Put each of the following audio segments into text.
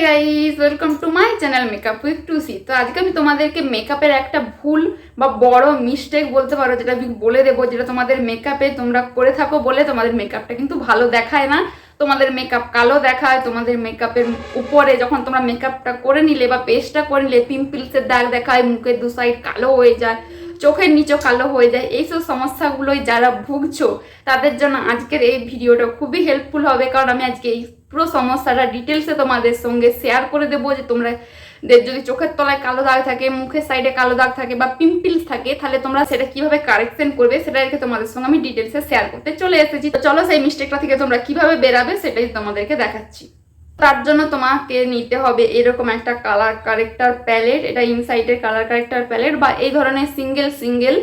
Guys, welcome to my channel makeup with Tushi. তো আজকে আমি তোমাদেরকে মেকআপের একটা ভুল বা বড় মিস্টেক বলতে পারো, যেটা আমি বলে দেবো, যেটা তোমাদের মেকআপে তোমরা করে থাকো বলে তোমাদের মেকআপটা কিন্তু ভালো দেখায় না। তোমাদের মেকআপ কালো দেখায়। তোমাদের মেকআপের উপরে যখন তোমরা মেকআপটা করে নিলে বা পেস্টটা করে নিলে পিম্পলসের দাগ দেখায়, মুখের দু সাইড কালো হয়ে যায়, চোখের নিচে কালো হয়ে যায়। এইসব সমস্যাগুলোই যারা ভুগছো তাদের জন্য আজকের এই ভিডিওটা খুবই হেল্পফুল হবে, কারণ আমি আজকে এই পুরো সমস্যাটা ডিটেলসে তোমাদের সঙ্গে শেয়ার করে দেবো। যে তোমরা যদি চোখের তলায় কালো দাগ থাকে, মুখের সাইডে কালো দাগ থাকে বা পিম্পলস থাকে, তাহলে তোমরা সেটা কিভাবে কারেকশন করবে সেটা রেখে তোমাদের সঙ্গে আমি ডিটেলসে শেয়ার করতে চলে এসেছি। তো চলো সেই মিস্টেকটা থেকে তোমরা কিভাবে বেরাবে সেটাই তোমাদেরকে দেখাচ্ছি। তার জন্য তোমাকে নিতে হবে এরকম একটা কালার কারেক্টার প্যালেট। এটা ইনসাইডের কালার কারেক্টার প্যালেট বা এই ধরনের সিঙ্গেল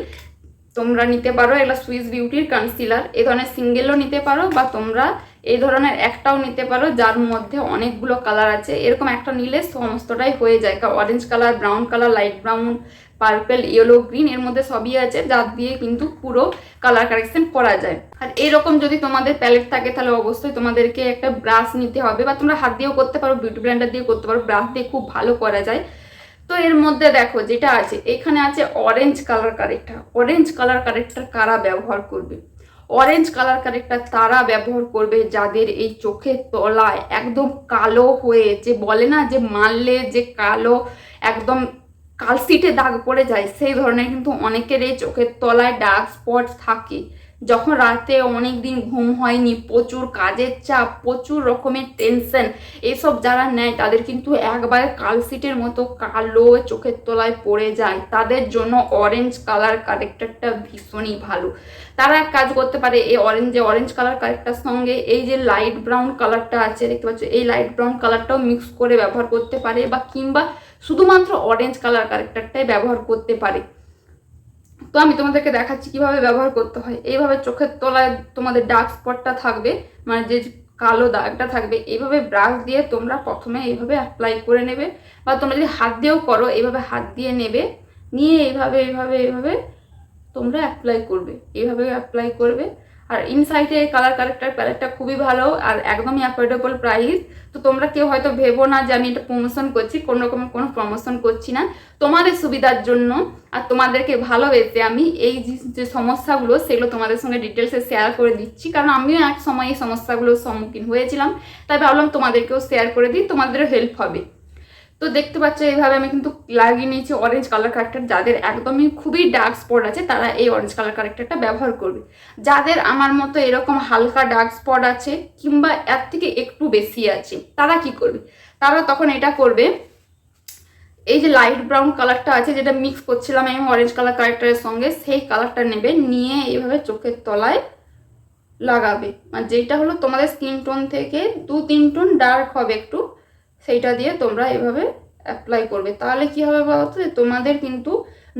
তোমরা নিতে পারো। এগুলো সুইস বিউটির কনসিলার, এই ধরনের সিঙ্গেলও নিতে পারো বা তোমরা এই ধরনের একটাও নিতে পারো যার মধ্যে অনেকগুলো কালার আছে। এরকম একটা নিলে সমস্তটাই হয়ে যায়। Orange colour, brown colour, light brown, purple, yellow, green, এর মধ্যে সবই আছে, যার দিয়ে কিন্তু পুরো কালার কারেকশন করা যায়। আর এরকম যদি তোমাদের প্যালেট থাকে তাহলে অবশ্যই তোমাদেরকে একটা ব্রাশ নিতে হবে, বা তোমরা হাত দিয়েও করতে পারো, বিউটি ব্লেন্ডার দিয়ে করতে পারো, ব্রাশ দিয়ে খুব ভালো করা যায়। তো এর মধ্যে দেখো যেটা আছে, এখানে আছে orange colour corrector. Orange colour corrector কারা ব্যবহার করবে? অরেঞ্জ কালার কারেক্টার তারা ব্যবহার করবে যাদের এই চোখের তলায় একদম কালো হয়ে, যে বলে না যে মারলে যে কালো একদম কালশিটে দাগ পড়ে যায়, সেই ধরনের কিন্তু অনেকের এই চোখের তলায় ডার্ক স্পট থাকে। যখন রাতে অনেক দিন ঘুম হয়নি, প্রচুর কাজের চাপ, প্রচুর রকমের টেনশন, এইসব যারা নেয় তাদের কিন্তু একবারে কালশিটের মতো কালো চোখের তলায় পড়ে যায়। তাদের জন্য অরেঞ্জ কালার কারেক্টারটা ভীষণই ভালো। তারা এক কাজ করতে পারে, এই অরেঞ্জ কালার কারেক্টার সঙ্গে এই যে লাইট ব্রাউন কালারটা আছে দেখতে পাচ্ছ, এই লাইট ব্রাউন কালারটাও মিক্স করে ব্যবহার করতে পারে, বা কিংবা শুধুমাত্র অরেঞ্জ কালার কারেক্টারটাই ব্যবহার করতে পারে। তো আমি তোমাদেরকে দেখাচ্ছি কিভাবে ব্যবহার করতে হয়। এইভাবে চোখের তলায় তোমাদের ডার্ক স্পটটা থাকবে, মানে যে কালো দাগটা থাকবে, এইভাবে ব্রাশ দিয়ে তোমরা প্রথমে এইভাবে অ্যাপ্লাই করে নেবে, বা তোমরা যদি হাত দিয়েও করো এইভাবে হাত দিয়ে নেবে, নিয়ে এইভাবে তোমরা অ্যাপ্লাই করবে, এইভাবে অ্যাপ্লাই করবে। আর ইনসাইডে কালার কারেক্টার প্যালেটটা খুবই ভালো আর একদমই অ্যাফোর্ডেবল প্রাইস। তো তোমরা কেউ হয়তো ভেবো না যে আমি এটা প্রমোশন করছি, কোনো রকম কোনো প্রমোশন করছি না, তোমাদের সুবিধার জন্য আর তোমাদেরকে ভালোবেসে আমি এই যে সমস্যাগুলো সেগুলো তোমাদের সঙ্গে ডিটেলসে শেয়ার করে দিচ্ছি, কারণ আমিও এক সময় এই সমস্যাগুলোর সম্মুখীন হয়েছিলাম। তাই ভাবলাম তোমাদেরকেও শেয়ার করে দিই, তোমাদেরও হেল্প হবে। তো দেখতে পাচ্ছ এইভাবে আমি কিন্তু লাগিয়ে নিয়েছি অরেঞ্জ কালার কারেক্টার। যাদের একদমই খুবই ডার্ক স্পট আছে তারা এই অরেঞ্জ কালার কারেক্টারটা ব্যবহার করবে। যাদের আমার মতো এরকম হালকা ডার্ক স্পট আছে কিংবা এর থেকে একটু বেশি আছে, তারা কি করবে? তারা তখন এটা করবে, এই যে লাইট ব্রাউন কালারটা আছে যেটা মিক্স করছিলাম আমি অরেঞ্জ কালার কারেক্টারের সঙ্গে, সেই কালারটা নেবে, নিয়ে এইভাবে চোখের তলায় লাগাবে। মানে যেটা হলো তোমাদের স্কিন টোন থেকে 2-3 টোন ডার্ক হবে একটু, সেইটা দিয়ে তোমরা এভাবে অ্যাপ্লাই করবে। তাহলে কি হবে বলতো, যে তোমাদের কিন্তু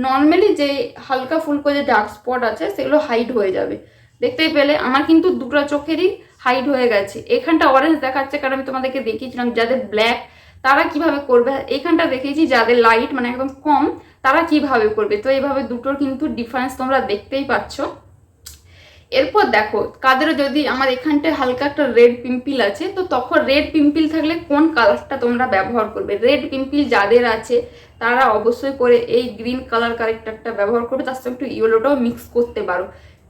নর্মালি যে হালকা ফুলকো যে ডার্ক স্পট আছে সেগুলো হাইড হয়ে যাবে। দেখতেই পেলে আমার কিন্তু দুটো চোখেরই হাইড হয়ে গেছে। এখানটা অরেঞ্জ দেখাচ্ছে কারণ আমি তোমাদেরকে দেখিয়েছিলাম যাদের ব্ল্যাক তারা কিভাবে করবে, এখানটা দেখিয়েছি যাদের লাইট মানে একদম কম তারা কিভাবে করবে। তো এইভাবে দুটোর কিন্তু ডিফারেন্স তোমরা দেখতেই পাচ্ছ। এরপর দেখো কাদেরও যদি আমার এখানটায় হালকা একটা রেড পিম্পল আছে, তো তখন রেড পিম্পল থাকলে কোন কালারটা তোমরা ব্যবহার করবে? রেড পিম্পল যাদের আছে তারা অবশ্যই করে এই গ্রিন কালার কারেক্টারটা ব্যবহার করবে, তার সঙ্গে একটু ইয়েলোটাও মিক্স করতে পারো,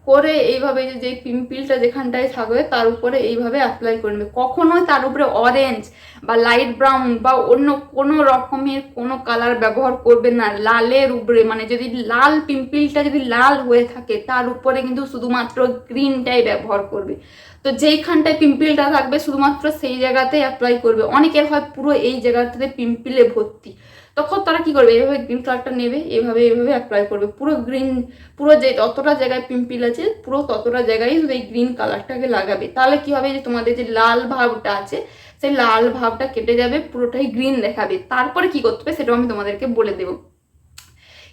করে এইভাবে যে পিম্পলটা যেখানটায় থাকবে তার উপরে এইভাবে অ্যাপ্লাই করে নেবে। কখনোই তার উপরে অরেঞ্জ বা লাইট ব্রাউন বা অন্য কোনো রকমের কোনো কালার ব্যবহার করবে না। লালের উপরে, মানে যদি লাল পিম্পলটা যদি লাল হয়ে থাকে তার উপরে কিন্তু শুধুমাত্র গ্রিনটাই ব্যবহার করবে। তো যেইখানটায় পিম্পলটা থাকবে শুধুমাত্র সেই জায়গাতেই অ্যাপ্লাই করবে। অনেকের হয় পুরো এই জায়গাটাতে পিম্পলে ভর্তি, তখন তারা কি করবে, এইভাবে গ্রিন কালারটা নেবে, এইভাবে অ্যাপ্লাই করবে পুরো গ্রিন, পুরো যে যতটা জায়গায় পিম্পল আছে পুরো ততটা জায়গায় শুধু এই গ্রিন কালারটাকে লাগাবে। তাহলে কি হবে, যে তোমাদের যে লাল ভাবটা আছে সেই লাল ভাবটা কেটে যাবে, পুরোটাই গ্রিন দেখাবে। তারপরে কি করতে হবে সেটাও আমি তোমাদেরকে বলে দেবো।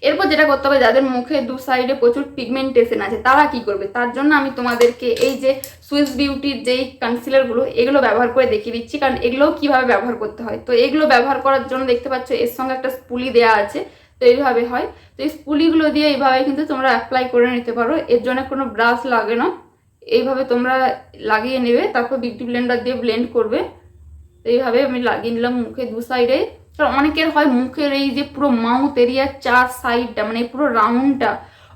এরপর যেটা করতে হবে, যাদের মুখে দু সাইডে প্রচুর পিগমেন্টেশন আছে তারা কি করবে, তার জন্য আমি তোমাদেরকে এই যে সুইস বিউটির যেই কনসিলারগুলো এগুলো ব্যবহার করে দেখিয়ে দিচ্ছি, কারণ এগুলোও কিভাবে ব্যবহার করতে হয়। তো এগুলো ব্যবহার করার জন্য দেখতে পাচ্ছ এর সঙ্গে একটা স্পুলি দেওয়া আছে, তো এইভাবে হয়। তো এই স্পুলিগুলো দিয়ে এইভাবে কিন্তু তোমরা অ্যাপ্লাই করে নিতে পারো, এর জন্য কোনো ব্রাশ লাগে না। এইভাবে তোমরা লাগিয়ে নেবে, তারপর বিউটি ব্লেন্ডার দিয়ে ব্লেন্ড করবে। এইভাবে আমি লাগিয়ে নিলাম মুখে দু সাইডে। কারণ অনেকের হয় মুখের এই যে পুরো মাউথ এরিয়ার 4 সাইডটা মানে পুরো রাউন্ডটা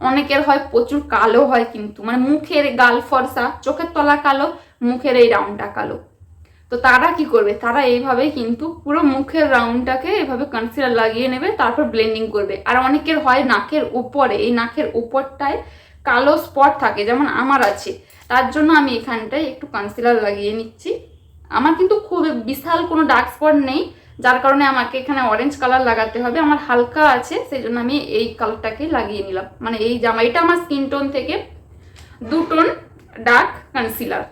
অনেকের হয় প্রচুর কালো হয়, কিন্তু মানে মুখের গাল ফর্সা, চোখের তলা কালো, মুখের এই রাউন্ডটা কালো। তো তারা কি করবে, তারা এইভাবে কিন্তু পুরো মুখের রাউন্ডটাকে এভাবে কনসিলার লাগিয়ে নেবে, তারপর ব্লেন্ডিং করবে। আর অনেকের হয় নাকের উপরে, এই নাকের উপরটায় কালো স্পট থাকে, যেমন আমার আছে, তার জন্য আমি এখানটায় একটু কনসিলার লাগিয়ে নিচ্ছি। আমার কিন্তু খুব বিশাল কোনো ডার্ক স্পট নেই, যার কারণে আমাকে এখানে অরেঞ্জ কালার লাগাতে হবে। আমার হালকা আছে, সেই জন্য আমি এই কালারটাকে লাগিয়ে নিলাম। মানে এই জামা, এটা আমার স্কিন টোন থেকে 2 টোন ডার্ক কনসিলার।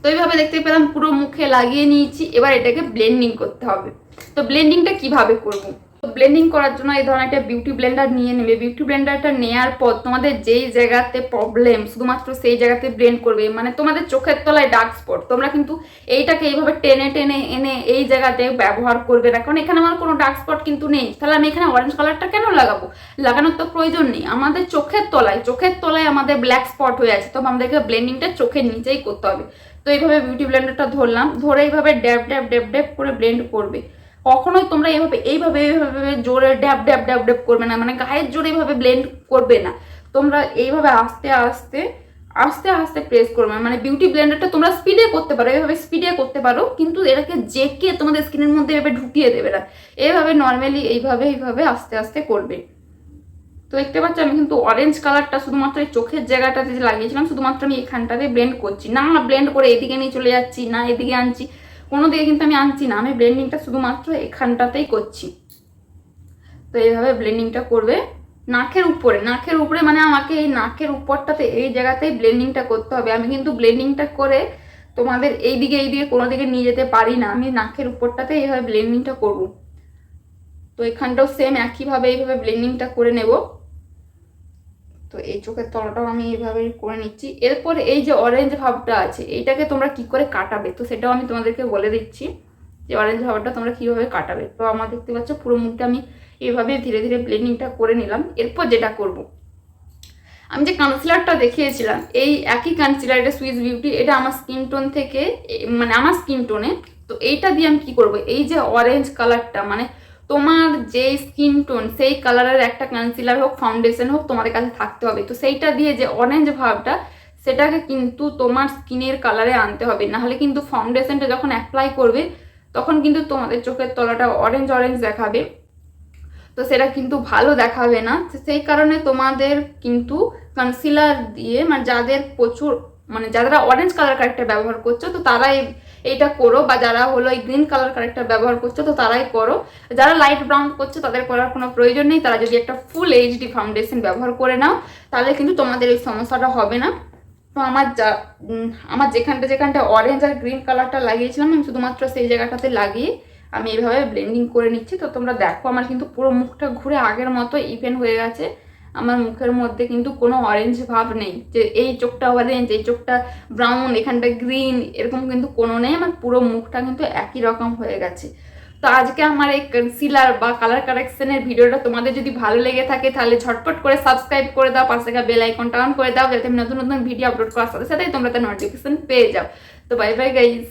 তো এইভাবে দেখতে পেলাম পুরো মুখে লাগিয়ে নিয়েছি। এবার এটাকে ব্লেন্ডিং করতে হবে। তো ব্লেন্ডিংটা কিভাবে করব? তো ব্লেন্ডিং করার জন্য এই ধরনের একটা বিউটি ব্লেন্ডার নিয়ে নেবে। বিউটি ব্লেন্ডারটা নেওয়ার পর তোমাদের যেই জায়গাতে প্রবলেম শুধুমাত্র সেই জায়গাতে ব্লেন্ড করবে। মানে তোমাদের চোখের তলায় ডার্ক স্পট, তোমরা কিন্তু এইটাকে এইভাবে টেনে টেনে এনে এই জায়গাতে ব্যবহার করবে না, কারণ এখানে আমার কোনো ডার্ক স্পট কিন্তু নেই। তাহলে আমি এখানে অরেঞ্জ কালারটা কেন লাগাবো? লাগানোর তো প্রয়োজন নেই। আমাদের চোখের তলায় আমাদের ব্ল্যাক স্পট হয়ে আছে, তো আমাদেরকে ব্লেন্ডিংটা চোখের নিচেই করতে হবে। তো এইভাবে বিউটি ব্লেন্ডারটা ধরলাম, ধরে এইভাবে ড্যাব ড্যাব ড্যাব ড্যাব করে ব্লেন্ড করবে। কখনোই তোমরা এইভাবে এইভাবে এইভাবে জোরে ড্যাব ড্যাব ড্যাব ড্যাব করবে না, মানে গায়ের জোরে এইভাবে ব্লেন্ড করবে না। তোমরা এইভাবে আস্তে আস্তে আস্তে আস্তে প্রেস করবে। মানে বিউটি ব্লেন্ডারটা তোমরা স্পিডে করতে পারো, এইভাবে স্পিডে করতে পারো, কিন্তু এটাকে জেকে তোমাদের স্কিনের মধ্যে এভাবে ঢুকিয়ে দেবে না। এইভাবে নর্মালি এইভাবে এইভাবে আস্তে আস্তে করবে। তো দেখতে পাচ্ছ আমি কিন্তু অরেঞ্জ কালারটা শুধুমাত্র এই চোখের জায়গাটাতে যে লাগিয়েছিলাম শুধুমাত্র আমি এখানটাতে ব্লেন্ড করছি না, ব্লেন্ড করে এদিকে নিয়ে চলে যাচ্ছি না, এদিকে আনছি, কোনো দিকে কিন্তু আমি আনছি না, আমি ব্লেন্ডিংটা শুধুমাত্র এখানটাতেই করছি। তো এইভাবে ব্লেন্ডিংটা করবে নাকের উপরে, মানে আমাকে এই নাকের উপরটাতে এই জায়গাতেই ব্লেন্ডিংটা করতে হবে। আমি কিন্তু ব্লেন্ডিংটা করে তোমাদের এইদিকে কোনো দিকে নিয়ে যেতে পারি না, আমি নাকের উপরটাতে এইভাবে ব্লেন্ডিংটা করব। তো এখানটাও সেম একইভাবে এইভাবে ব্লেন্ডিংটা করে নেব। তো এই চোখের তলাটাও আমি এইভাবে করে নিচ্ছি। এরপর এই যে অরেঞ্জ ভাবটা আছে এইটাকে তোমরা কি করে কাটাবে, তো সেটাও আমি তোমাদেরকে বলে দিচ্ছি যে অরেঞ্জ ভাবটা তোমরা কিভাবে কাটাবে। তো আমার দেখতে পাচ্ছ পুরো মুখটা আমি এইভাবে ধীরে ধীরে ব্লেন্ডিংটা করে নিলাম। এরপর যেটা করব, আমি যে কনসিলারটা দেখিয়েছিলাম এই একই কনসিলার, এটা সুইস বিউটি, এটা আমার স্কিন টোন থেকে মানে আমার স্কিন টোনে। তো এইটা দিয়ে আমি কি করব, এই যে অরেঞ্জ কালারটা মানে তোমার যে স্কিন টোন সেই কালারের একটা কনসিলার হোক ফাউন্ডেশন হোক তোমাদের কাছে থাকতে হবে। তো সেইটা দিয়ে যে অরেঞ্জ ভাবটা সেটাকে কিন্তু তোমার স্কিনের কালারে আনতে হবে, নাহলে কিন্তু ফাউন্ডেশনটা যখন অ্যাপ্লাই করবে তখন কিন্তু তোমাদের চোখের তলাটা অরেঞ্জ অরেঞ্জ দেখাবে, তো সেটা কিন্তু ভালো দেখাবে না। সেই কারণে তোমাদের কিন্তু কনসিলার দিয়ে মানে যাদের প্রচুর মানে যারা অরেঞ্জ কালার কারেক্টার ব্যবহার করছো তো তারাই এইটা করো, বা যারা হলো এই গ্রিন কালার কারেক্টার ব্যবহার করছো তো তারাই করো। যারা লাইট ব্রাউন করছো তাদের করার কোনো প্রয়োজন নেই, তারা যদি একটা ফুল এইচডি ফাউন্ডেশন ব্যবহার করে নাও তাহলে কিন্তু তোমাদের এই সমস্যাটা হবে না। তো আমার যেখানটা অরেঞ্জ আর গ্রিন কালারটা লাগিয়েছিলাম আমি শুধুমাত্র সেই জায়গাটাতে লাগিয়ে আমি এইভাবে ব্লেন্ডিং করে নিচ্ছি। তো তোমরা দেখো আমার কিন্তু পুরো মুখটা ঘুরে আগের মতো ইভেন হয়ে গেছে, আমার মুখের মধ্যে কিন্তু কোনো অরেঞ্জ ভাব নেই যে এই চোখটা অরেঞ্জ এই চোখটা ব্রাউন এখানটা গ্রিন, এরকম কিন্তু কোনো নেই। আমার পুরো মুখটা কিন্তু একই রকম হয়ে গেছে। তো আজকে আমার এই কনসিলার বা কালার কারেকশনের ভিডিওটা তোমাদের যদি ভালো লেগে থাকে তাহলে ঝটপট করে সাবস্ক্রাইব করে দাও, পাশে থাকা বেল আইকনটা অন করে দাও যাতে আমি নতুন নতুন ভিডিও আপলোড করার সাথে সাথেই তোমরা তার নোটিফিকেশন পেয়ে যাও। তো বাই বাই গাইস।